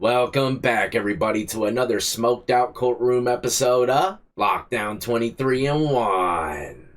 Welcome back, everybody, to another smoked out courtroom episode of Lockdown 23 and 1.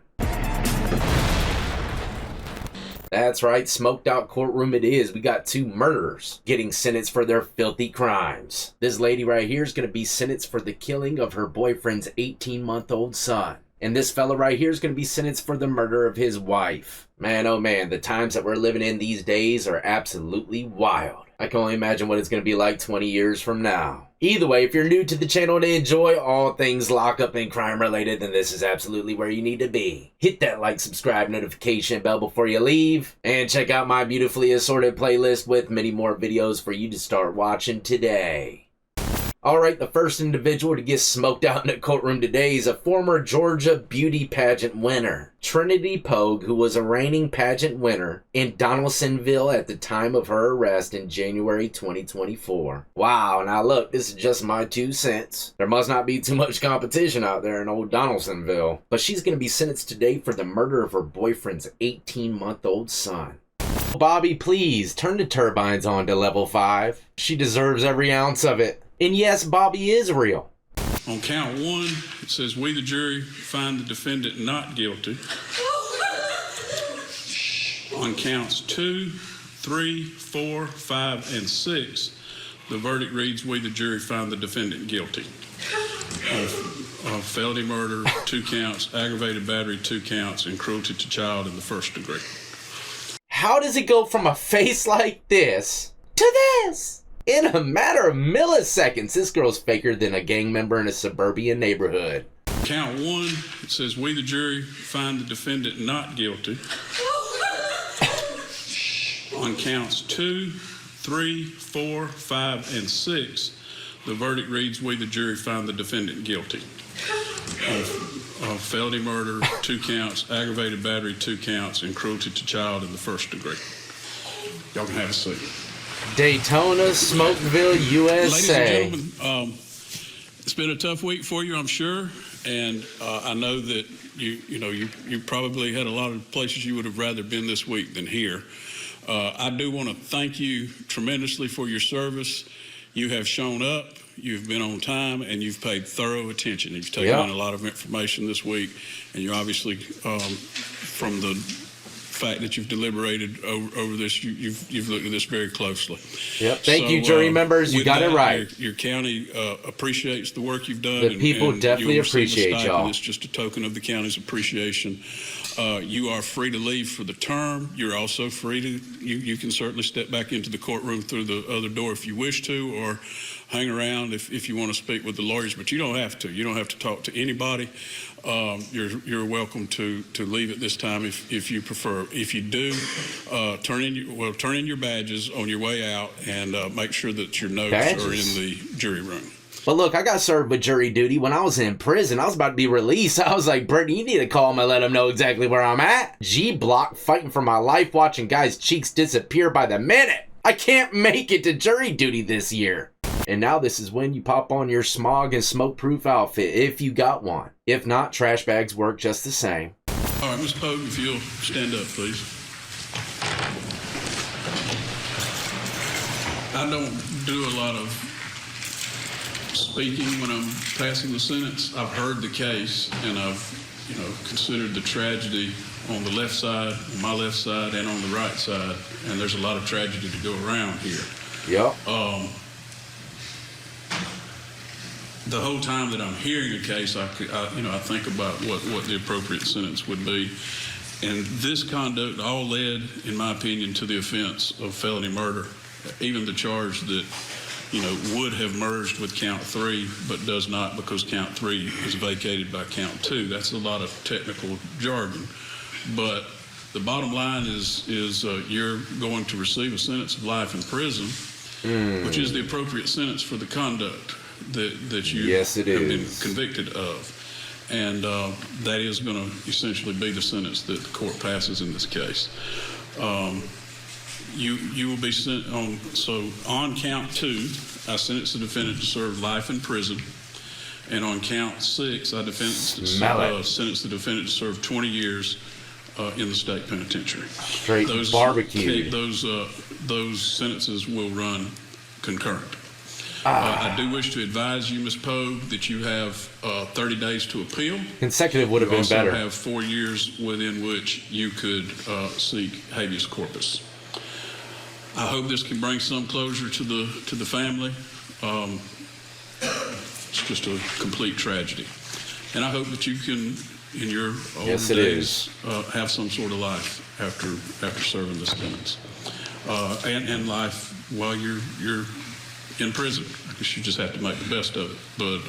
That's right, smoked out courtroom it is. We got two murderers getting sentenced for their filthy crimes. This lady right here is going to be sentenced for the killing of her boyfriend's 18-month-old son. And this fella right here is going to be sentenced for the murder of his wife. Man, oh man, the times that we're living in these days are absolutely wild. I can only imagine what it's going to be like 20 years from now. Either way, if you're new to the channel and enjoy all things lockup and crime related, then this is absolutely where you need to be. Hit that like, subscribe, notification bell before you leave, and check out my beautifully assorted playlist with many more videos for you to start watching today. Alright, the first individual to get smoked out in the courtroom today is a former Georgia beauty pageant winner, Trinity Pogue, who was a reigning pageant winner in Donaldsonville at the time of her arrest in January 2024. Wow, now look, this is just my 2 cents. There must not be too much competition out there in old Donaldsonville. But she's going to be sentenced today for the murder of her boyfriend's 18-month-old son. Bobby, please turn the turbines on to level 5. She deserves every ounce of it. And yes, Bobby is real. On count 1, it says, we the jury find the defendant not guilty. On counts 2, 3, 4, 5, and 6, the verdict reads, we the jury find the defendant guilty. Of felony murder, 2 counts, aggravated battery, 2 counts, and cruelty to child in the 1st degree. How does it go from a face like this to this? In a matter of milliseconds, this girl's faker than a gang member in a suburban neighborhood. Count 1, it says, we the jury find the defendant not guilty. On counts 2, 3, 4, 5, and 6, the verdict reads, we the jury find the defendant guilty. Of felony murder, 2 counts, aggravated battery, 2 counts, and cruelty to child in the 1st degree. Y'all can have a seat. Daytona, Smokeville, USA. Ladies and gentlemen, it's been a tough week for you, I'm sure, and I know that you probably had a lot of places you would have rather been this week than here. I do want to thank you tremendously for your service. You have shown up, you've been on time, and you've paid thorough attention. You've taken in a lot of information this week, and you're obviously, from the fact that you've deliberated over this, you've looked at this very closely. Yep. Thank you, jury members. You got it right. Your county appreciates the work you've done. The people definitely appreciate y'all. It's just a token of the county's appreciation. You are free to leave for the term. You're also free to, you can certainly step back into the courtroom through the other door if you wish to, or hang around if you want to speak with the lawyers, but you don't have to. You don't have to talk to anybody. You're welcome to leave at this time if you prefer. If you do, turn in your badges on your way out, and make sure that your notes are in the jury room. But look, I got served with jury duty when I was in prison. I was about to be released. I was like, Brittany, you need to call him and let him know exactly where I'm at. G-block, fighting for my life, watching guys' cheeks disappear by the minute. I can't make it to jury duty this year. And now this is when you pop on your smog and smoke-proof outfit, if you got one. If not, trash bags work just the same. All right, Ms. Pogue, if you'll stand up, please. I don't do a lot of speaking when I'm passing the sentence. I've heard the case, and I've, considered the tragedy on the left side, on my left side, and on the right side, and there's a lot of tragedy to go around here. Yep. The whole time that I'm hearing a case, I think about what the appropriate sentence would be. And this conduct all led, in my opinion, to the offense of felony murder. Even the charge that, would have merged with count 3, but does not because count 3 is vacated by count 2. That's a lot of technical jargon. But the bottom line is you're going to receive a sentence of life in prison, which is the appropriate sentence for the conduct that you have been convicted of. And that is going to essentially be the sentence that the court passes in this case. You will be sent on, so on count 2, I sentenced the defendant to serve life in prison. And on count 6, I sentenced the defendant to serve 20 years in the state penitentiary. Straight barbecue. Those sentences will run concurrent. I do wish to advise you, Ms. Pogue, that you have 30 days to appeal. Consecutive would have been better. You also have 4 years within which you could seek habeas corpus. I hope this can bring some closure to the family. It's just a complete tragedy. And I hope that you can, in your old days, have some sort of life after serving this sentence. And life while you're in prison. I guess you just have to make the best of it. But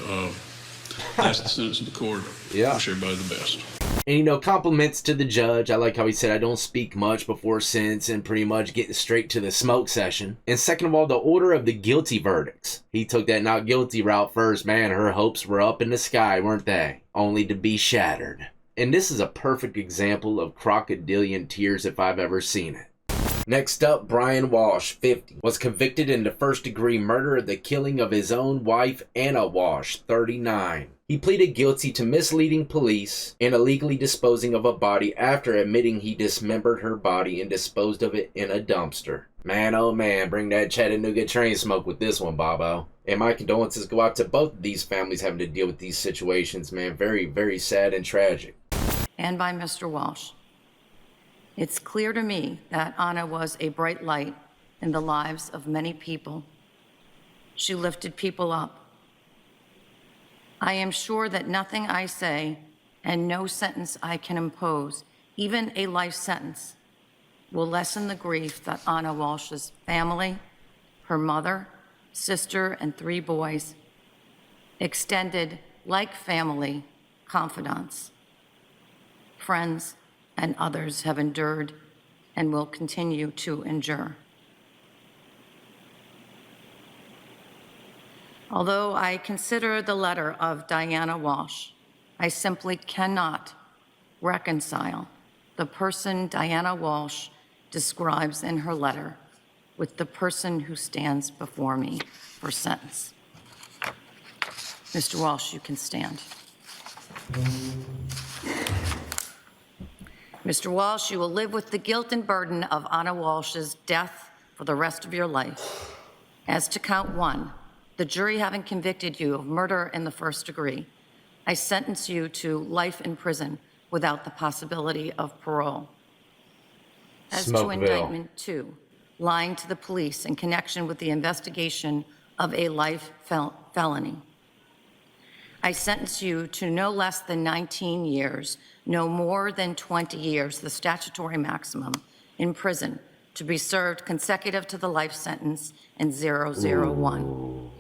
that's the sentence of the court. Yeah. Wish everybody the best. And, compliments to the judge. I like how he said, I don't speak much before sentence and pretty much getting straight to the smoke session. And second of all, the order of the guilty verdicts. He took that not guilty route first. Man, her hopes were up in the sky, weren't they? Only to be shattered. And this is a perfect example of crocodilian tears if I've ever seen it. Next up, Brian Walsh, 50, was convicted in the first-degree murder of the killing of his own wife, Anna Walsh, 39. He pleaded guilty to misleading police and illegally disposing of a body after admitting he dismembered her body and disposed of it in a dumpster. Man, oh man, bring that Chattanooga train smoke with this one, Bobo. And my condolences go out to both of these families having to deal with these situations, man. Very, very sad and tragic. And by Mr. Walsh. It's clear to me that Anna was a bright light in the lives of many people. She lifted people up. I am sure that nothing I say and no sentence I can impose, even a life sentence, will lessen the grief that Anna Walsh's family, her mother, sister, and 3 boys, extended like family, confidants, friends, and others have endured and will continue to endure. Although I consider the letter of Diana Walsh, I simply cannot reconcile the person Diana Walsh describes in her letter with the person who stands before me for sentence. Mr. Walsh, you can stand. Mr. Walsh, you will live with the guilt and burden of Anna Walsh's death for the rest of your life. As to count 1, the jury having convicted you of murder in the first degree, I sentence you to life in prison without the possibility of parole. As to indictment 2, lying to the police in connection with the investigation of a life felony, I sentence you to no less than 19 years, no more than 20 years, the statutory maximum, in prison to be served consecutive to the life sentence in 001. Ooh.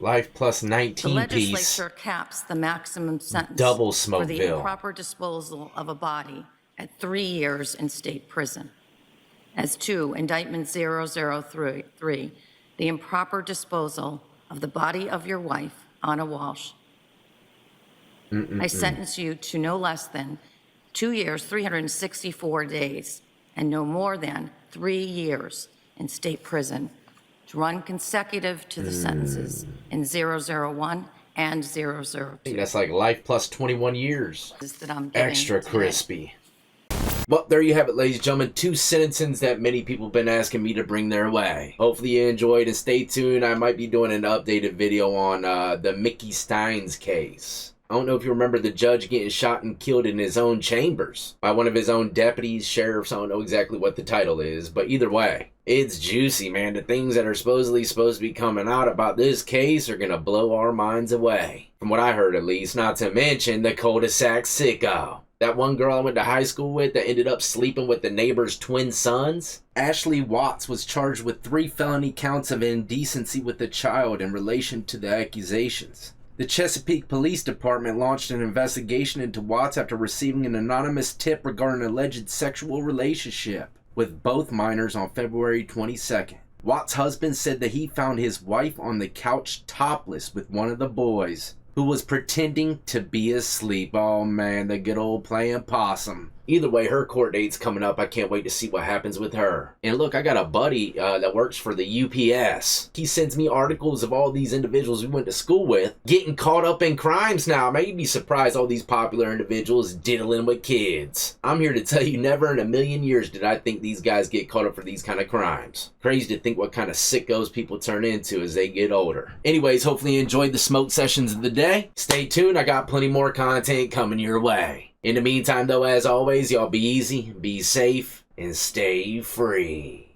Life plus 19 The piece. legislature caps the maximum sentence Double for the Smokeville. improper disposal of a body at 3 years in state prison. As to indictment 003, the improper disposal of the body of your wife, Anna Walsh, I sentence you to no less than 2 years, 364 days, and no more than 3 years in state prison to run consecutive to the sentences in 001 and 002. I think that's like life plus 21 years. That I'm giving Extra today. crispy. Well, there you have it, ladies and gentlemen. 2 sentences that many people have been asking me to bring their way. Hopefully you enjoyed, and stay tuned. I might be doing an updated video on the Mickey Steins case. I don't know if you remember the judge getting shot and killed in his own chambers by one of his own deputies, sheriffs. I don't know exactly what the title is, but either way, it's juicy, man. The things that are supposed to be coming out about this case are going to blow our minds away. From what I heard, at least, not to mention the cul-de-sac sicko. That one girl I went to high school with that ended up sleeping with the neighbor's twin sons? Ashley Watts was charged with 3 felony counts of indecency with a child in relation to the accusations. The Chesapeake Police Department launched an investigation into Watts after receiving an anonymous tip regarding an alleged sexual relationship with both minors on February 22nd. Watts' husband said that he found his wife on the couch topless with one of the boys, who was pretending to be asleep. Oh man, the good old playing possum. Either way, her court date's coming up. I can't wait to see what happens with her. And look, I got a buddy that works for the UPS. He sends me articles of all these individuals we went to school with getting caught up in crimes now. Man, you'd be surprised all these popular individuals diddling with kids. I'm here to tell you, never in a million years did I think these guys get caught up for these kind of crimes. Crazy to think what kind of sickos people turn into as they get older. Anyways, hopefully you enjoyed the smoke sessions of the day. Stay tuned, I got plenty more content coming your way. In the meantime, though, as always, y'all be easy, be safe, and stay free.